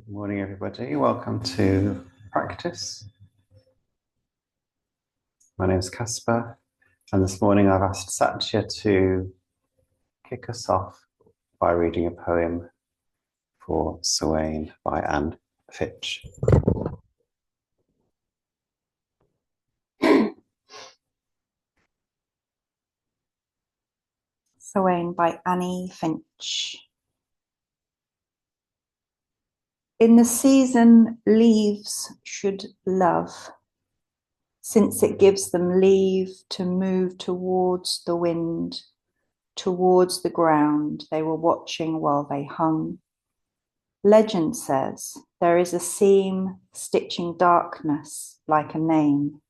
Good morning, everybody. Welcome to practice. My name is Caspar, and this morning I've asked Satya to kick us off by reading a poem for Samhain by Anne Fitch. Samhain by Annie Finch. In the season, leaves should love, since it gives them leave to move towards the wind, towards the ground they were watching while they hung. Legend says there is a seam stitching darkness like a name.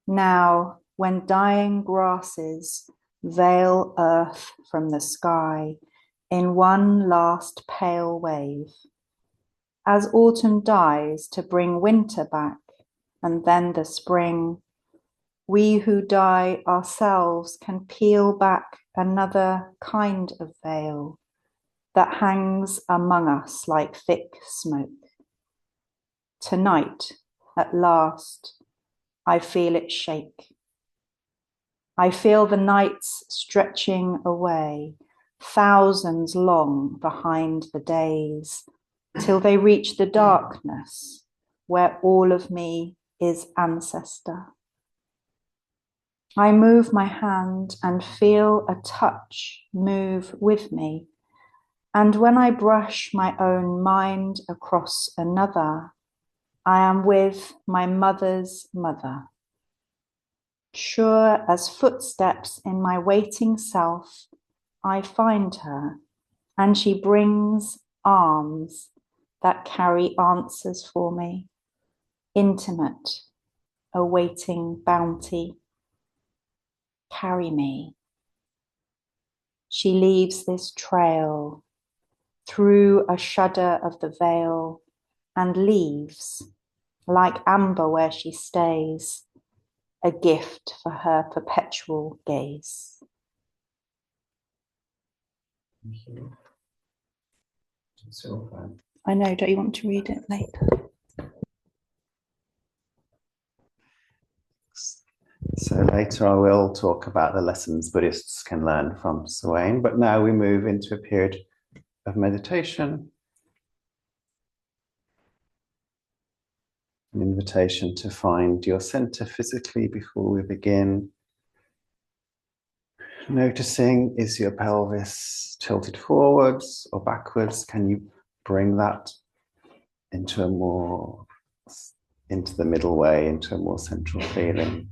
Now, when dying grasses veil earth from the sky in one last pale wave, as autumn dies to bring winter back and then the spring, we who die ourselves can peel back another kind of veil that hangs among us like thick smoke. Tonight, at last, I feel it shake. I feel the nights stretching away, thousands long behind the days, till they reach the darkness where all of me is ancestor. I move my hand and feel a touch move with me. And when I brush my own mind across another, I am with my mother's mother. Sure as footsteps in my waiting self, I find her, and she brings arms that carry answers for me, intimate, awaiting bounty. Carry me. She leaves this trail through a shudder of the veil and leaves, like amber where she stays, a gift for her perpetual gaze. Thank you. So fun. I know, don't you want to read it later? So later I will talk about the lessons Buddhists can learn from Samhain, but now we move into a period of meditation, an invitation to find your center physically before we begin. Noticing, is your pelvis tilted forwards or backwards? Can you bring that into the middle way, into a more central feeling?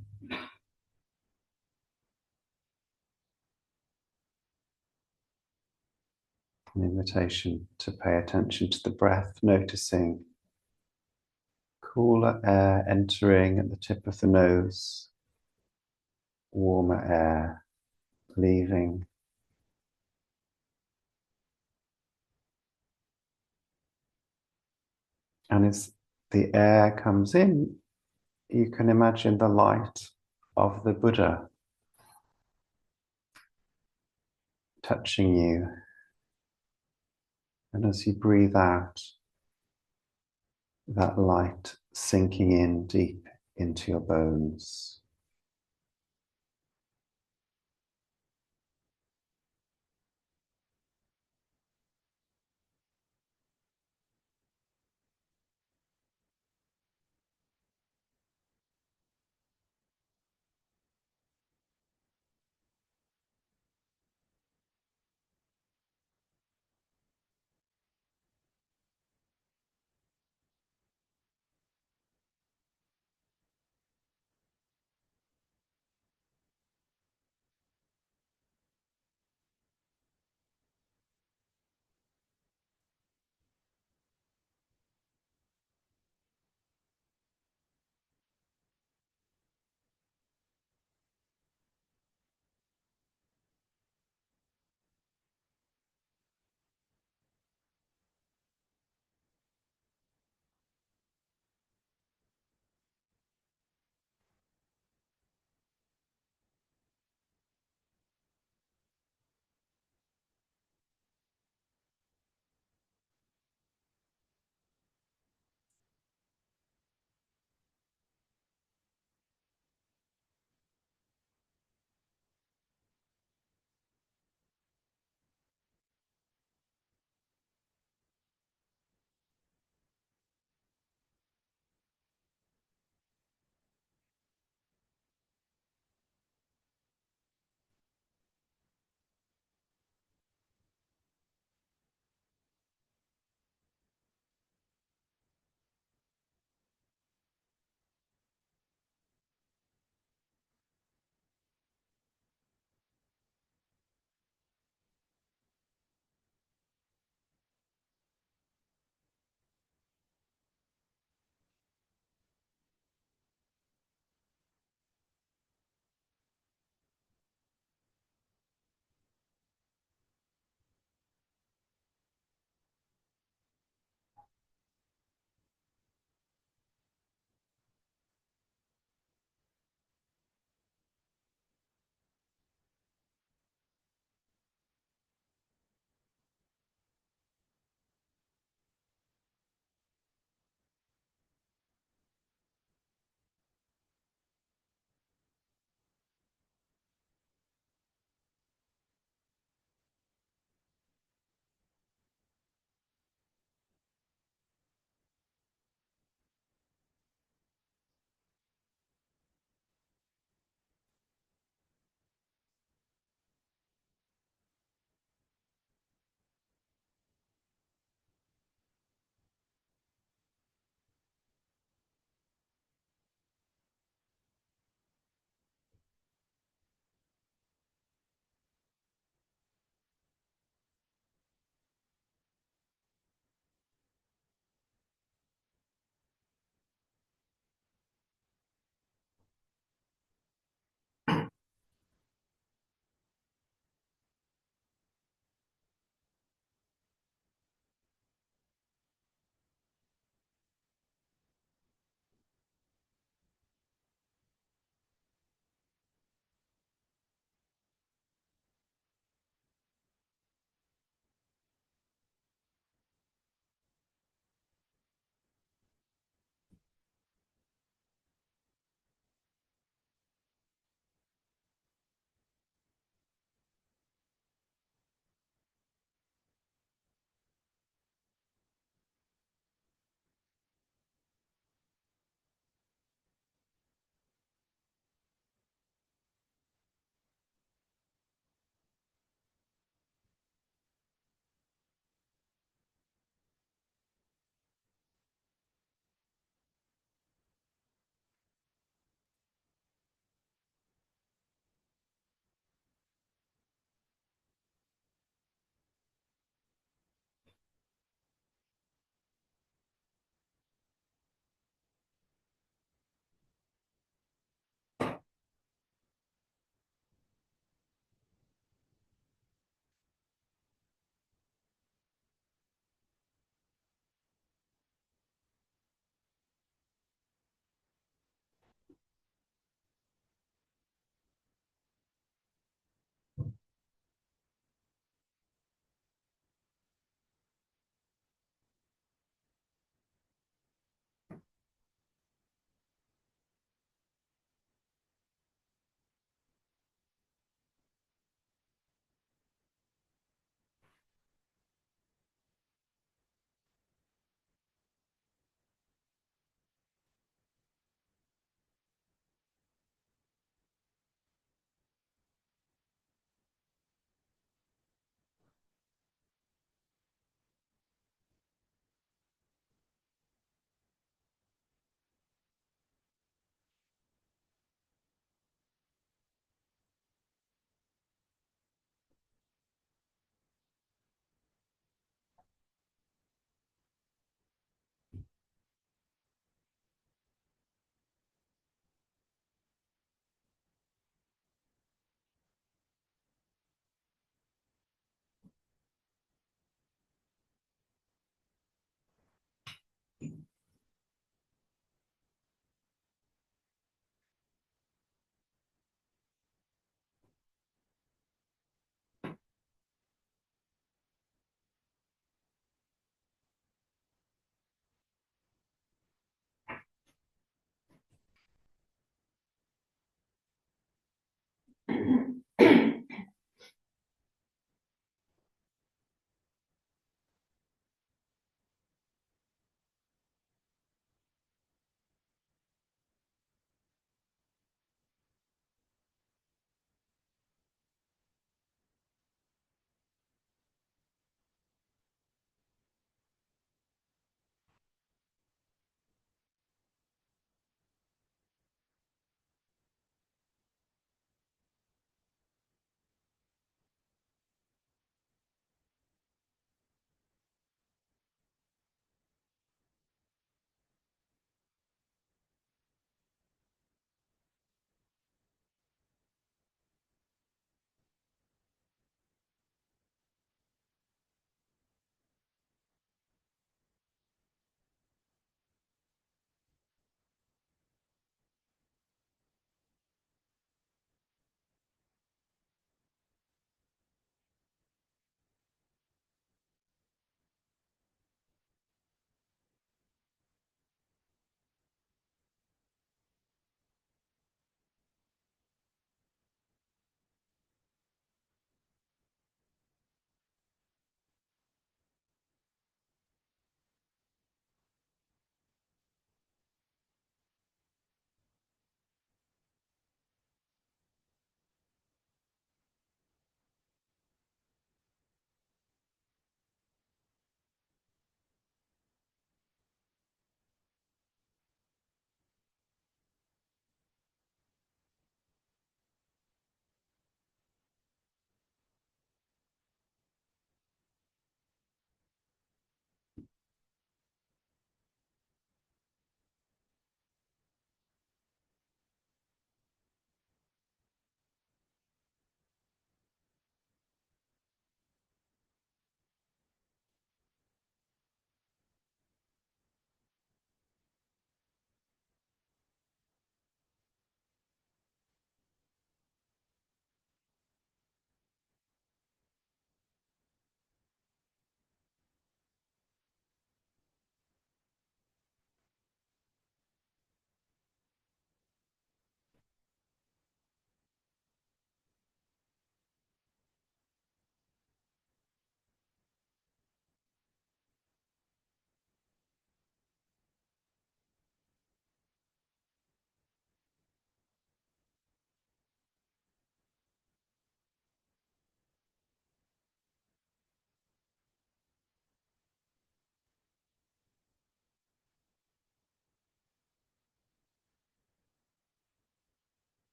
An invitation to pay attention to the breath, noticing cooler air entering at the tip of the nose, warmer air leaving. And as the air comes in, you can imagine the light of the Buddha touching you. And as you breathe out, that light sinking in deep into your bones.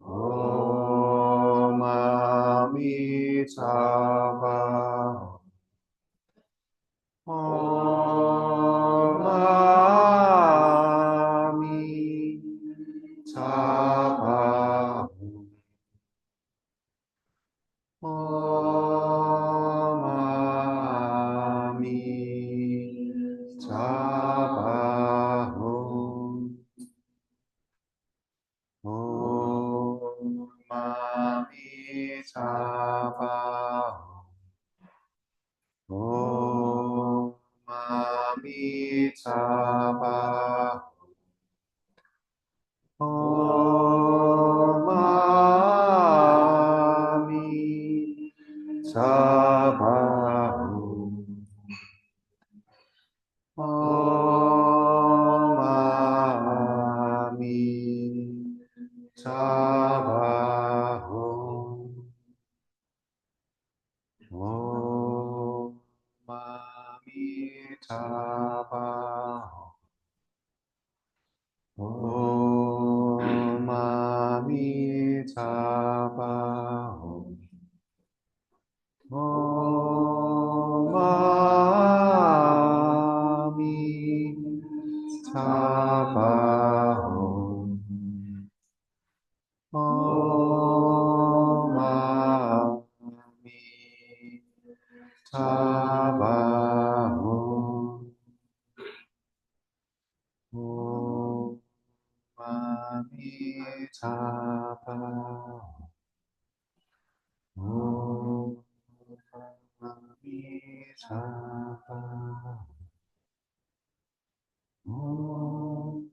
Om Amitabha. Om Amitabha. Om Amitabha. Om Amitabha. Om Amitabha. Om Amitabha. Om Amitabha. Om Amitabha. Om Amitabha. Om Amitabha. Om Amitabha. Om Amitabha. Om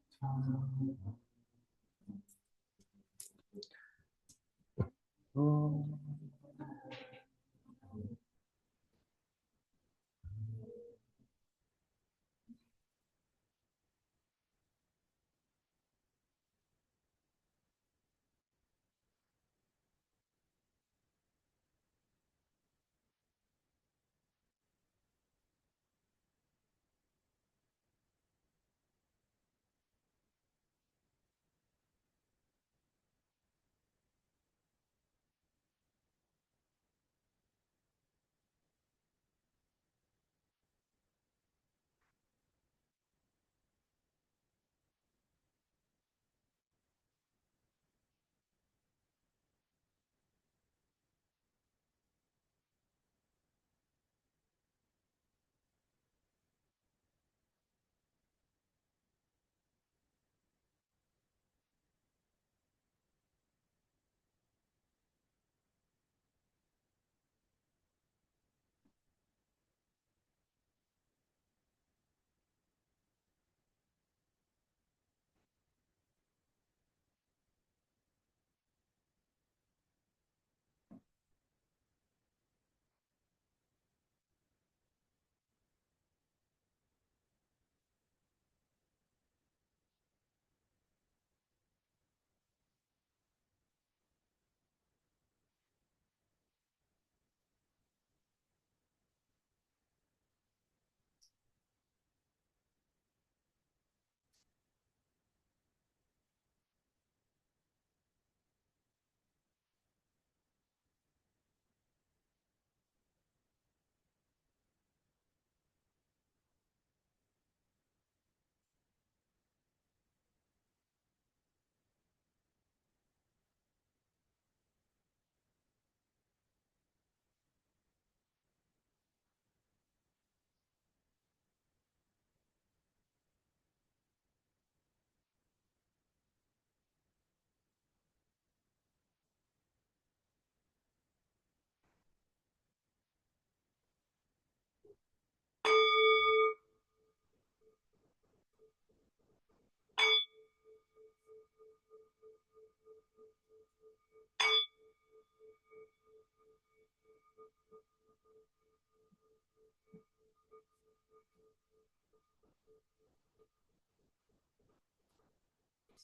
Amitabha. Om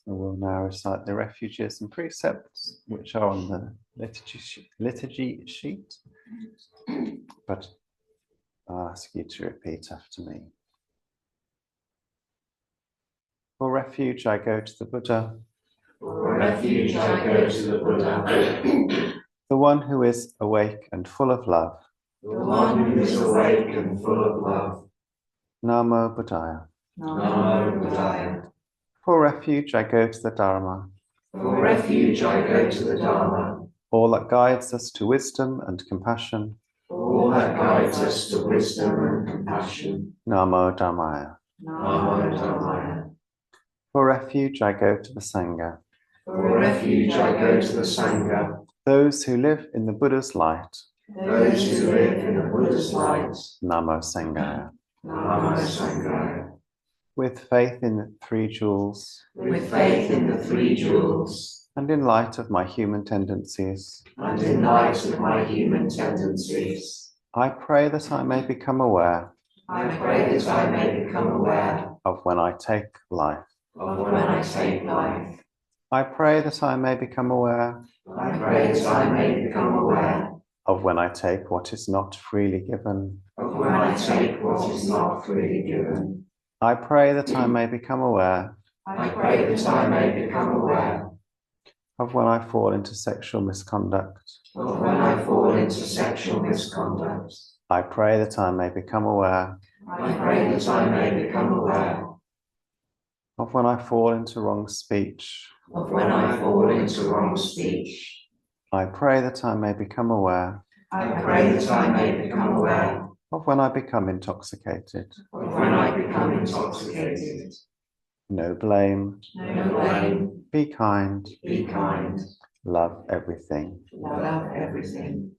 So we'll now recite the refuges and precepts which are on the liturgy sheet. But I'll ask you to repeat after me. For refuge, I go to the Buddha. For refuge, I go to the Buddha, The one who is awake and full of love. the one who is awake and full of love. Namo Buddhaya. Namo Buddhaya. For refuge, I go to the Dharma. For refuge, I go to the Dharma, All that guides us to wisdom and compassion. all that guides us to wisdom and compassion. Namo Dhammaya. Namo Dhammaya. For refuge, I go to the Sangha. For refuge, I go to the Sangha, Those who live in the Buddha's light. those who live in the Buddha's light. Namo Sanghaya. Namo Sanghaya. With faith in the three jewels, With faith in the three jewels, and in light of my human tendencies, and in light of my human tendencies, I pray that I may become aware I pray that I may become aware of when I take life. of when I take life. I pray that I may become aware I pray that I may become aware of when I take what is not freely given. of when I take what is not freely given. I pray that I may become aware I pray that I may become aware of when I fall into sexual misconduct. of when I fall into sexual misconduct. I pray that I may become aware I pray that I may become aware of when I fall into wrong speech. of when I fall into wrong speech. I pray that I may become aware I pray that I may become aware of when I become intoxicated. of when I become intoxicated. No blame, No blame, be kind, be kind, love everything. love everything.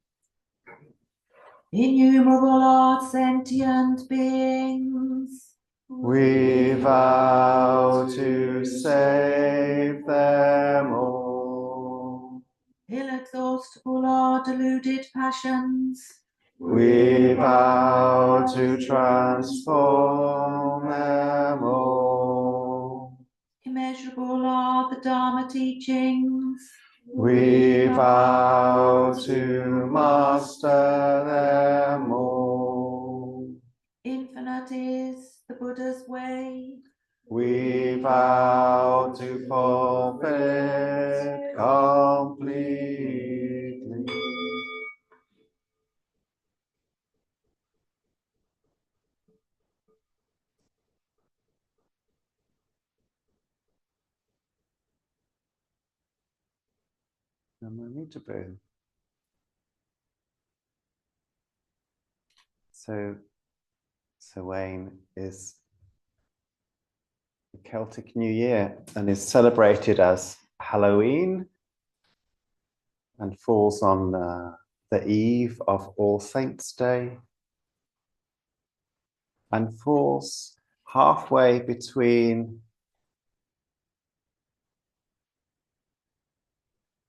Innumerable are sentient beings. We vow to save them all. Inexhaustible are deluded passions. We vow to transform them all. Immeasurable are the Dharma teachings. We vow to master them all. Infinite is the Buddha's way. We vow to fulfill it completely. Namo. So, Samhain is the Celtic New Year and is celebrated as Halloween and falls on the eve of All Saints' Day and falls halfway between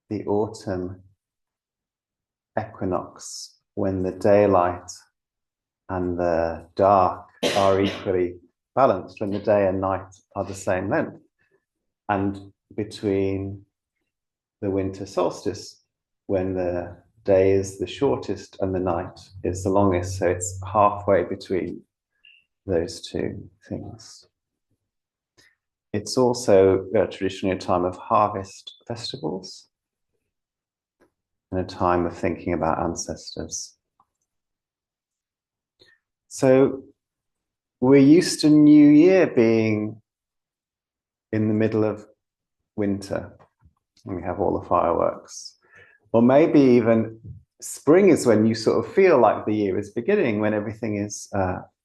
the autumn equinox, when the daylight and the dark are equally balanced, when the day and night are the same length, and between the winter solstice, when the day is the shortest and the night is the longest. So it's halfway between those two things. It's also traditionally a time of harvest festivals and a time of thinking about ancestors. So we're used to New Year being in the middle of winter, and we have all the fireworks. Or maybe even spring is when you sort of feel like the year is beginning, when everything is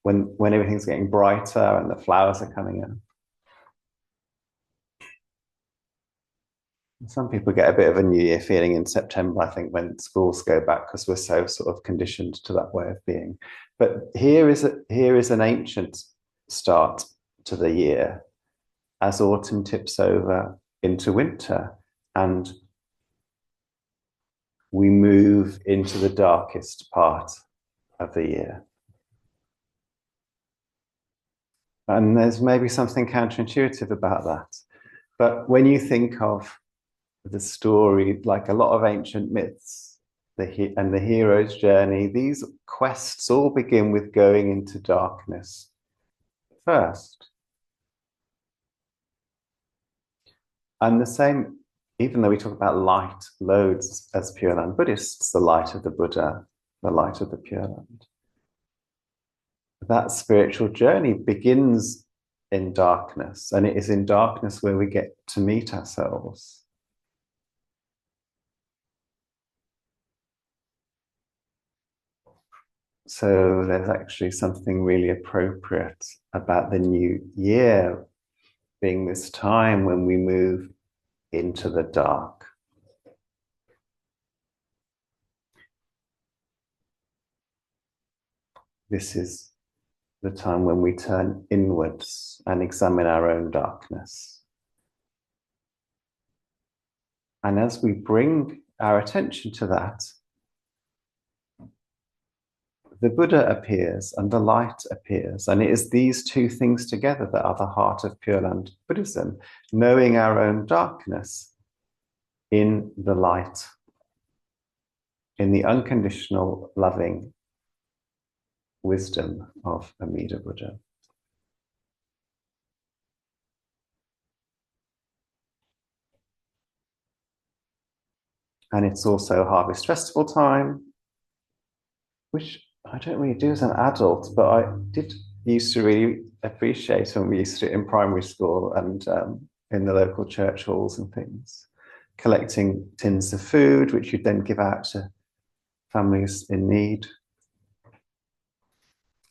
when everything's getting brighter and the flowers are coming in. Some people get a bit of a New Year feeling in September, I think, when schools go back, because we're so sort of conditioned to that way of being. But here is an ancient start to the year as autumn tips over into winter, and we move into the darkest part of the year. And there's maybe something counterintuitive about that. But when you think of the story, like a lot of ancient myths, and the hero's journey, these quests all begin with going into darkness first. And the same, even though we talk about light loads as Pure Land Buddhists, the light of the Buddha, the light of the Pure Land, that spiritual journey begins in darkness, and it is in darkness where we get to meet ourselves. So there's actually something really appropriate about the new year being this time when we move into the dark. This is the time when we turn inwards and examine our own darkness. And as we bring our attention to that, the Buddha appears and the light appears. And it is these two things together that are the heart of Pure Land Buddhism, knowing our own darkness in the light, in the unconditional, loving wisdom of Amida Buddha. And it's also Harvest Festival time, which I don't really do as an adult, but I did used to really appreciate when we used to in primary school and in the local church halls and things, collecting tins of food, which you'd then give out to families in need.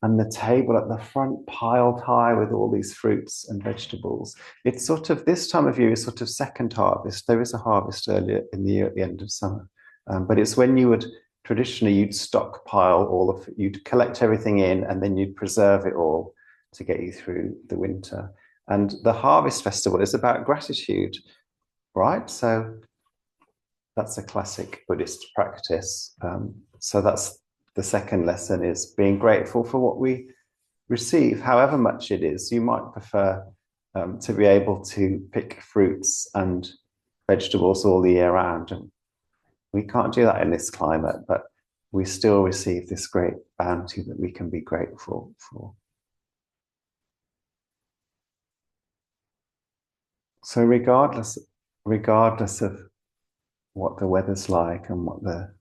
And the table at the front piled high with all these fruits and vegetables. It's sort of, this time of year is sort of second harvest. There is a harvest earlier in the year at the end of summer. But it's when you would, traditionally you'd stockpile you'd collect everything in and then you'd preserve it all to get you through the winter. And the Harvest Festival is about gratitude, right? So that's a classic Buddhist practice. So that's the second lesson, is being grateful for what we receive, however much it is. You might prefer to be able to pick fruits and vegetables all the year round. And we can't do that in this climate, but we still receive this great bounty that we can be grateful for. So regardless of what the weather's like and what the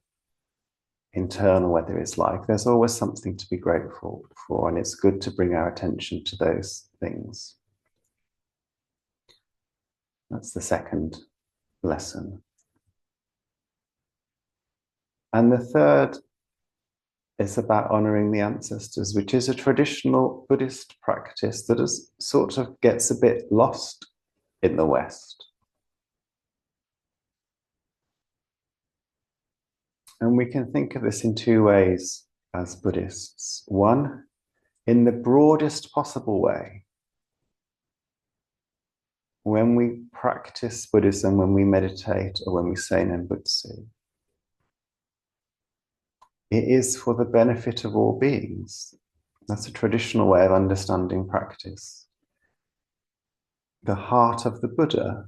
internal weather is like, there's always something to be grateful for, and it's good to bring our attention to those things. That's the second lesson. And the third is about honoring the ancestors, which is a traditional Buddhist practice that sort of gets a bit lost in the West. And we can think of this in two ways as Buddhists. One, in the broadest possible way. When we practice Buddhism, when we meditate, or when we say Nembutsu, it is for the benefit of all beings. That's a traditional way of understanding practice. The heart of the Buddha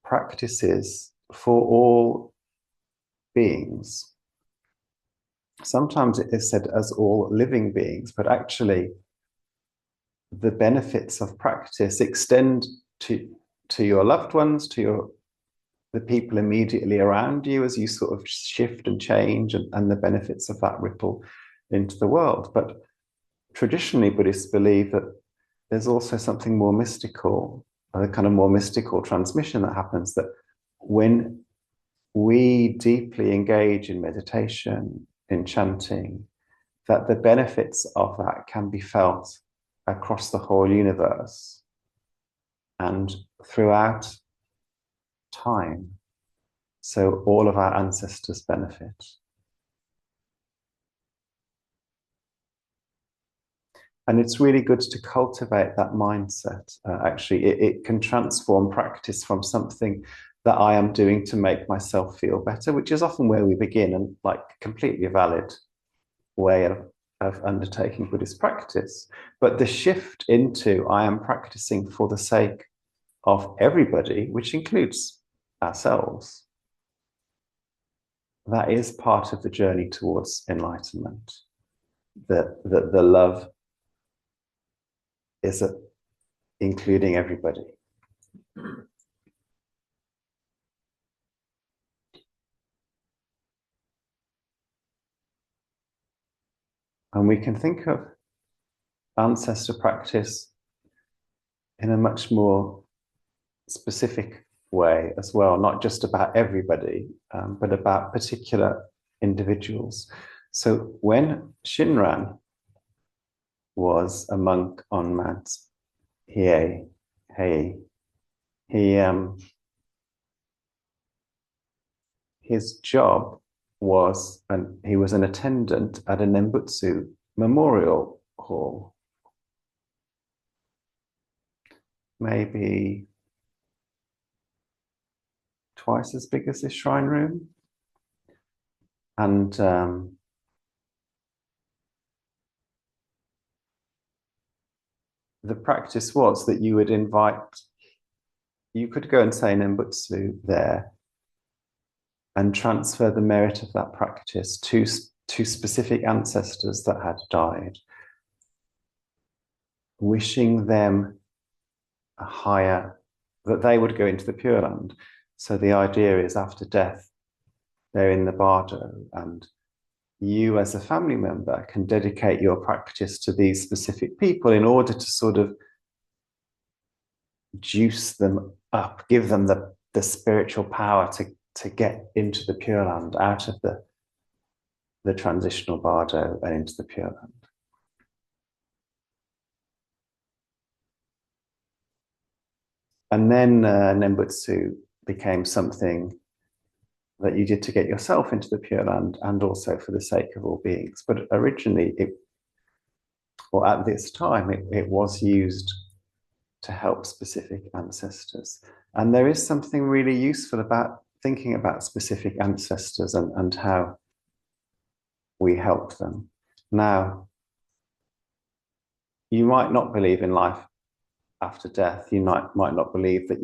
practices for all beings. Sometimes it is said as all living beings, but actually the benefits of practice extend to your loved ones, to the people immediately around you as you sort of shift and change, and the benefits of that ripple into the world. But traditionally, Buddhists believe that there's also something more mystical, a kind of more mystical transmission that happens, that when we deeply engage in meditation, in chanting, that the benefits of that can be felt across the whole universe and throughout time. So all of our ancestors benefit. And it's really good to cultivate that mindset. Actually, it can transform practice from something that I am doing to make myself feel better, which is often where we begin, and like completely valid way of undertaking Buddhist practice. But the shift into I am practicing for the sake of everybody, which includes ourselves, that is part of the journey towards enlightenment. That the love is including everybody. And we can think of ancestor practice in a much more specific way as well, not just about everybody, but about particular individuals. So when Shinran was a monk on Mount Hiei, his job was, and he was an attendant at a Nembutsu memorial hall. Maybe twice as big as this shrine room. And the practice was that you would you could go and say Nembutsu there and transfer the merit of that practice to specific ancestors that had died, wishing them that they would go into the Pure Land. So the idea is after death, they're in the bardo, and you as a family member can dedicate your practice to these specific people in order to sort of juice them up, give them the spiritual power to get into the Pure Land, out of the transitional bardo and into the Pure Land. And then Nembutsu became something that you did to get yourself into the Pure Land and also for the sake of all beings. But originally, at this time, it was used to help specific ancestors. And there is something really useful about thinking about specific ancestors and how we help them. Now, you might not believe in life after death. You might not believe that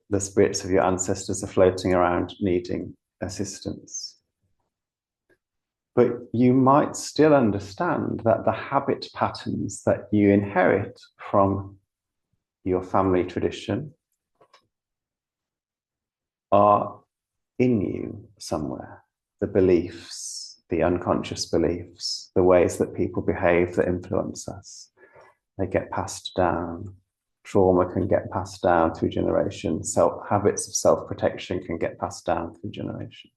the spirits of your ancestors are floating around needing assistance. But you might still understand that the habit patterns that you inherit from your family tradition are in you somewhere. The beliefs, the unconscious beliefs, the ways that people behave that influence us, they get passed down. Trauma can get passed down through generations. Habits of self-protection can get passed down through generations.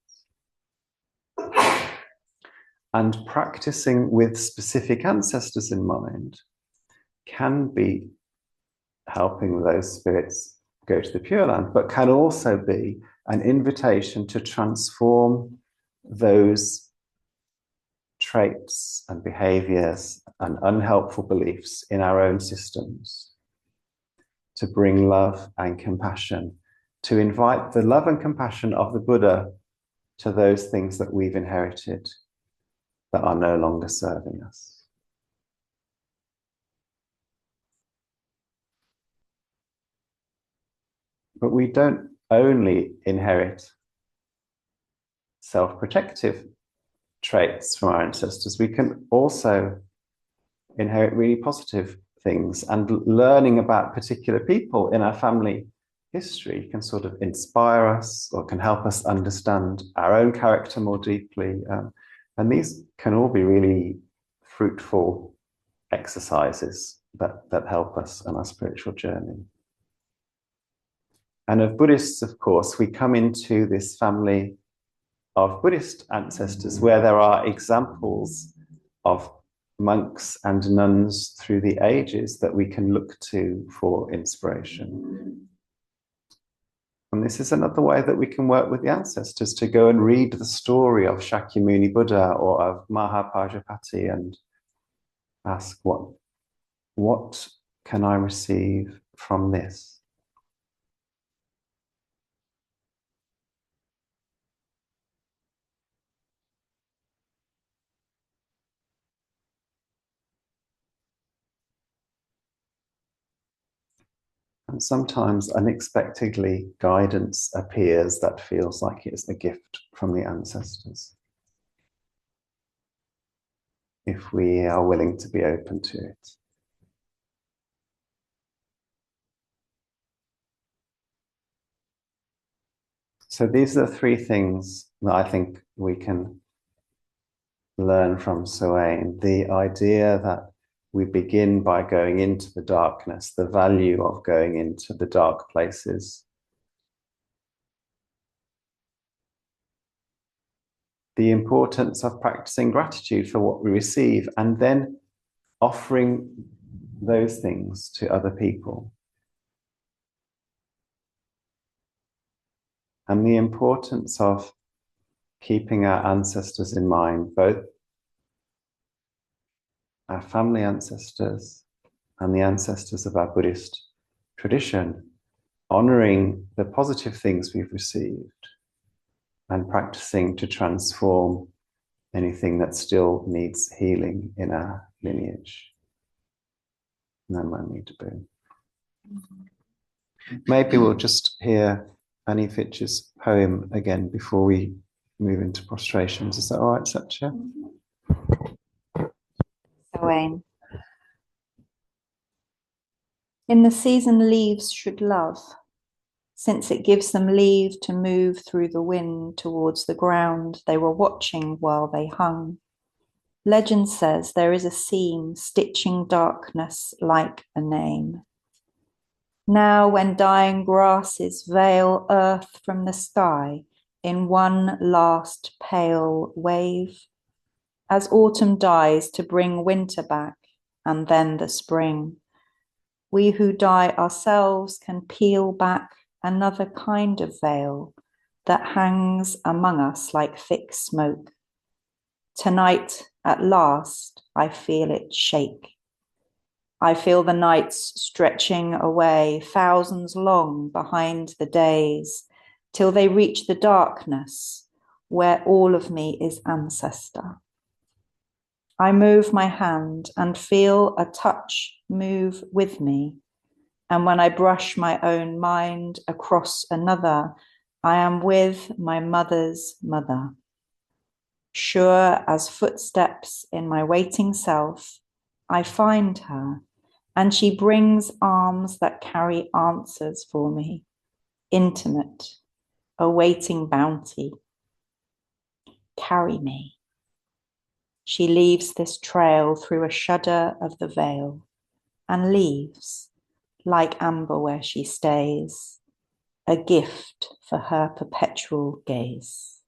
And practicing with specific ancestors in mind can be helping those spirits go to the Pure Land, but can also be an invitation to transform those traits and behaviors and unhelpful beliefs in our own systems, to bring love and compassion, to invite the love and compassion of the Buddha to those things that we've inherited that are no longer serving us. But we don't only inherit self-protective traits from our ancestors, we can also inherit really positive things, and learning about particular people in our family history can sort of inspire us or can help us understand our own character more deeply. And these can all be really fruitful exercises that help us on our spiritual journey. And of Buddhists, of course, we come into this family of Buddhist ancestors where there are examples of monks and nuns through the ages that we can look to for inspiration. And this is another way that we can work with the ancestors, to go and read the story of Shakyamuni Buddha or of Mahapajapati and ask, what can I receive from this? And sometimes unexpectedly guidance appears that feels like it's a gift from the ancestors, if we are willing to be open to it. So these are the three things that I think we can learn from Samhain. The idea that we begin by going into the darkness, the value of going into the dark places. The importance of practicing gratitude for what we receive and then offering those things to other people. And the importance of keeping our ancestors in mind, both our family ancestors and the ancestors of our Buddhist tradition, honoring the positive things we've received and practicing to transform anything that still needs healing in our lineage. Namaste. Maybe we'll just hear Annie Fitch's poem again before we move into prostrations. Is that all right, Satya? Samhain. In the season leaves should love, since it gives them leave to move through the wind towards the ground they were watching while they hung. Legend says there is a seam stitching darkness like a name. Now when dying grasses veil earth from the sky in one last pale wave, as autumn dies to bring winter back and then the spring, we who die ourselves can peel back another kind of veil that hangs among us like thick smoke. Tonight, at last, I feel it shake. I feel the nights stretching away, thousands long behind the days, till they reach the darkness where all of me is ancestor. I move my hand and feel a touch move with me. And when I brush my own mind across another, I am with my mother's mother. Sure as footsteps in my waiting self, I find her, and she brings arms that carry answers for me, intimate, awaiting bounty. Carry me. She leaves this trail through a shudder of the veil, and leaves, like amber where she stays, a gift for her perpetual gaze.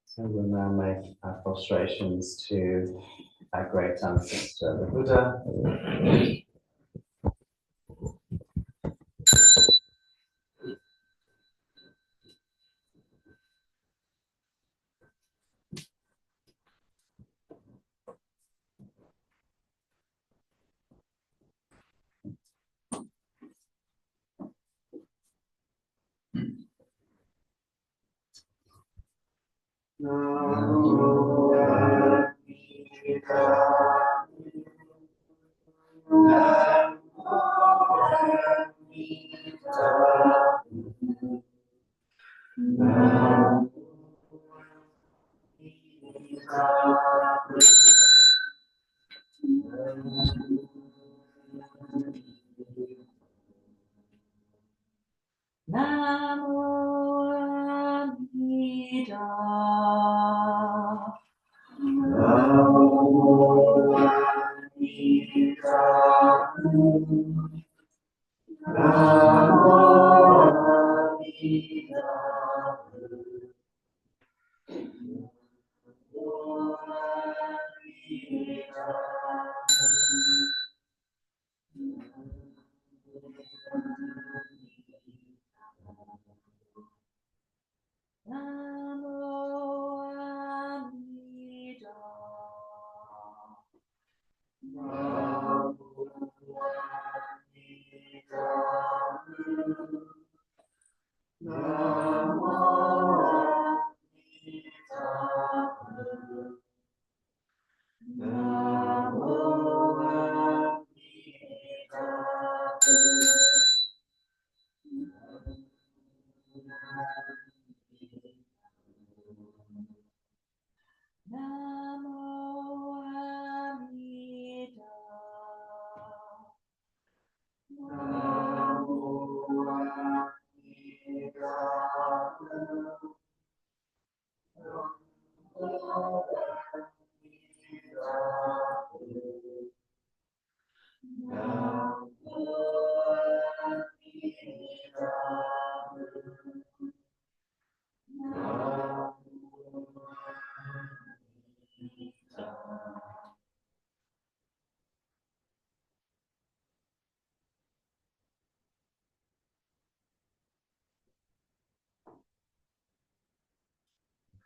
So we'll now make our prostrations to our great ancestor, the Buddha.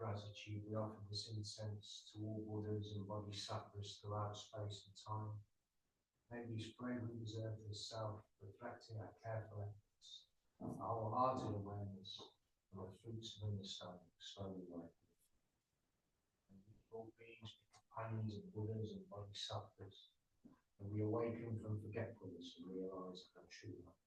gratitude, we offer this incense to all Buddhas and Bodhisattvas throughout space and time. May these fragrant deserve this self, reflecting our careful efforts, our wholehearted awareness, and the fruits of understanding slowly ripen. And all beings be companions of Buddhas and Bodhisattvas, and we awaken from forgetfulness and realize our true life.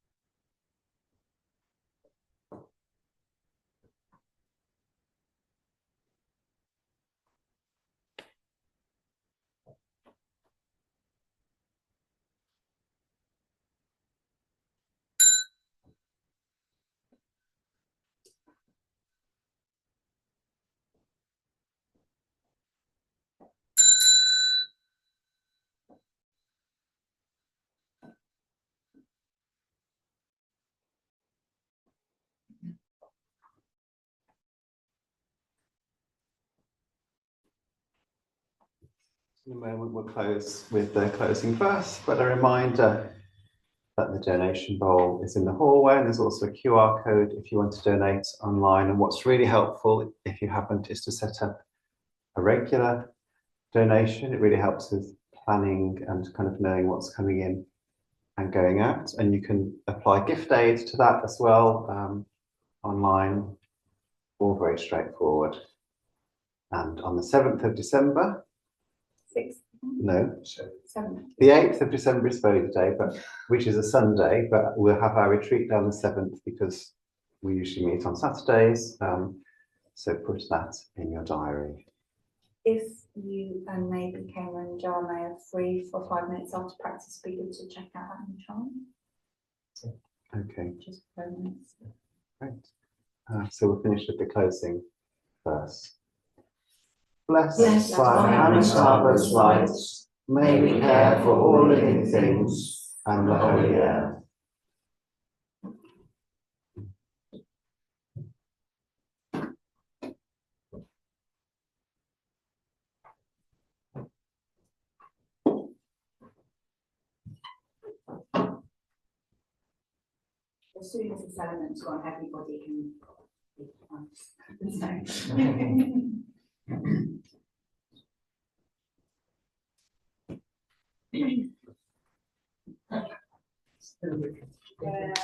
In a moment, we'll close with the closing verse, but a reminder that the donation bowl is in the hallway, and there's also a QR code if you want to donate online. And what's really helpful, if you haven't, is to set up a regular donation. It really helps with planning and kind of knowing what's coming in and going out. And you can apply gift aid to that as well, online, all very straightforward. And on the 7th of December, 6th. No, 7th. the 8th of December is Bodhi Day, which is a Sunday, but we'll have our retreat down the 7th because we usually meet on Saturdays. So put that in your diary. If you and maybe Cameron and Jana are free for 5 minutes after practice, be good to check out Adam Chant. Okay. Just 5 minutes. Great. So we'll finish with the closing verse. Blessed by Amitabha's lights, may we care for all living things and the holy earth. As soon as this element's gone, everybody can. Yeah.